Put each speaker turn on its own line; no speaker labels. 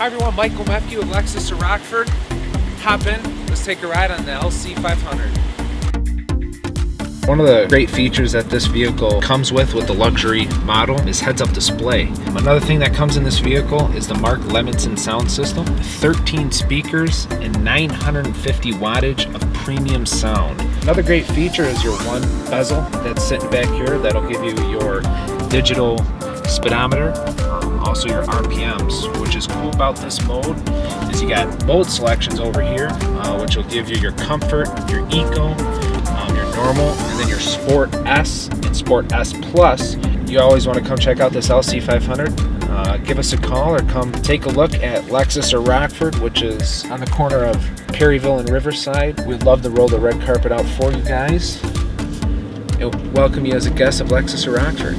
Hi everyone, Michael Mepke with Lexus of Rockford. Hop in, let's take a ride on the LC 500.
One of the great features that this vehicle comes with the luxury model is heads-up display. Another thing that comes in this vehicle is the Mark Levinson sound system, 13 speakers and 950 wattage of premium sound. Another great feature is your one bezel that's sitting back here that'll give you your digital speedometer, also your RPMs. Which is cool about this mode is you got mode selections over here, which will give you your comfort, your eco, your normal, and then your Sport S and Sport S Plus. You always want to come check out this LC 500. Give us a call or come take a look at Lexus of Rockford, which is on the corner of Perryville and Riverside. We'd love to roll the red carpet out for you guys and welcome you as a guest of Lexus of Rockford.